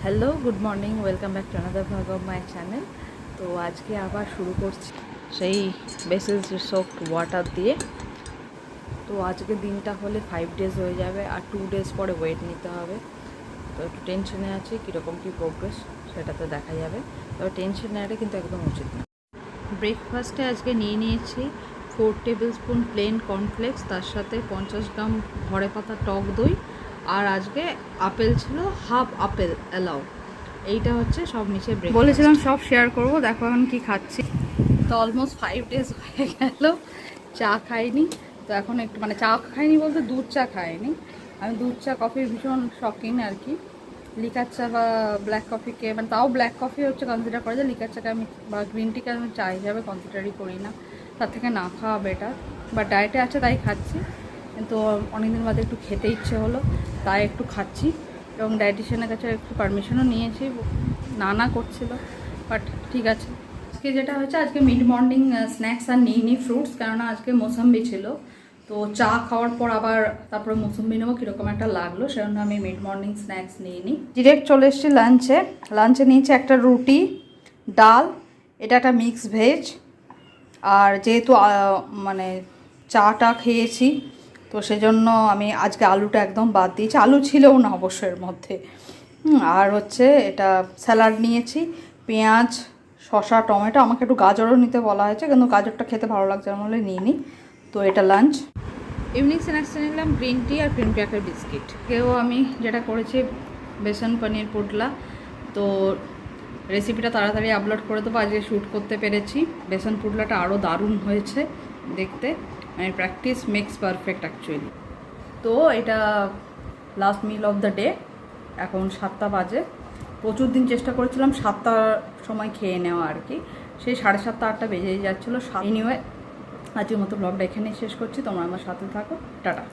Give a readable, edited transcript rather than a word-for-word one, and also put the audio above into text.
Hello, good morning, welcome back to another vlog of my channel. তো আজকে আবার শুরু করছি সেই বেসিল সোকড ওয়াটার দিয়ে। তো আজকে দিনটা হলে 5 ডেজ হয়ে যাবে, আর 2 ডেজ পরে ওয়েট নিতে হবে। তো একটু টেনশনে আছি, কীরকম কী প্রোগ্রেস সেটা তো দেখা যাবে। তবে টেনশন নেওয়াটা কিন্তু একদম উচিত না। ব্রেকফাস্টে আজকে নিয়ে নিয়েছি 4 টেবিল স্পুন প্লেন কর্নফ্লেক্স, তার সাথে 50 গ্রাম ঘরে পাতা টক দই, আর আজকে আপেল ছিল, হাফ আপেল অ্যালাউ। এইটা হচ্ছে সব মিশিয়ে ব্রেকফাস্ট। বলেছিলাম সব শেয়ার করবো, দেখো এখন কি খাচ্ছি। তো অলমোস্ট 5 ডেজ হয়ে গেল চা খাইনি। তো এখন একটু চা খাইনি বলতে দুধ চা খাইনি। আমি দুধ চা কফির ভীষণ শখিন আর কি। লিকার চা বা ব্ল্যাক কফিকে তাও ব্ল্যাক কফি হচ্ছে কনসিডার করা যায়, লিকার চাকে আমি বা গ্রিন টিকে আমি চা হিসাবে কনসিডারই করি না। তার থেকে না খাওয়া বেটার, বা ডায়েটে আছে তাই খাচ্ছি। কিন্তু অনেকদিন বাদে একটু খেতে ইচ্ছে হলো, তাই একটু খাচ্ছি। এবং ডায়েটিশিয়ানের কাছে একটু পারমিশনও নিয়েছি, না করছিল, বাট ঠিক আছে। আজকে যেটা হচ্ছে, আজকে মিড মর্নিং স্ন্যাক্স আর নিইনি ফ্রুটস, কেননা আজকে মৌসম্বি ছিল। তো চা খাওয়ার পর আবার তারপরে মৌসম্বি নেবো, কীরকম একটা লাগলো, সেজন্য আমি মিড মর্নিং স্ন্যাক্স নিইনি। ডিরেক্ট চলে এসেছি লাঞ্চে নিয়েছি একটা রুটি, ডাল, এটা একটা মিক্স ভেজ। আর যেহেতু চাটা খেয়েছি, তো সেজন্য আমি আজকে আলুটা একদম বাদ দিয়েছি। আলু ছিলও না অবশ্যই এর মধ্যে। আর হচ্ছে এটা স্যালাড নিয়েছি, পেঁয়াজ, শসা, টমেটো। আমাকে একটু গাজরও নিতে বলা হয়েছে, কিন্তু গাজরটা খেতে ভালো লাগছে আমার বলে নিইনি। তো এটা লাঞ্চ। ইভিনিং স্ন্যাক্সে নিলাম গ্রিন টি আর ক্রিম ক্র্যাকার বিস্কিট। কেউ আমি যেটা করেছি বেসন পনির পুডলা, তো রেসিপিটা তাড়াতাড়ি আপলোড করে দেবো। আজকে শ্যুট করতে পেরেছি। বেসন পুডলাটা আরও দারুণ হয়েছে দেখতে। Practice makes perfect actually. তো এটা last meal of the day. এখন 7টা বাজে। প্রচুর দিন চেষ্টা করেছিলাম 7টার সময় খেয়ে নেওয়া আর কি, সেই 7:30 8টা বেজেই যাচ্ছিলো। এনিওয়ে, আজকের মতো ব্লগটা এখানেই শেষ করছি। তোমরা আমার সাথে থাকো, টাটা।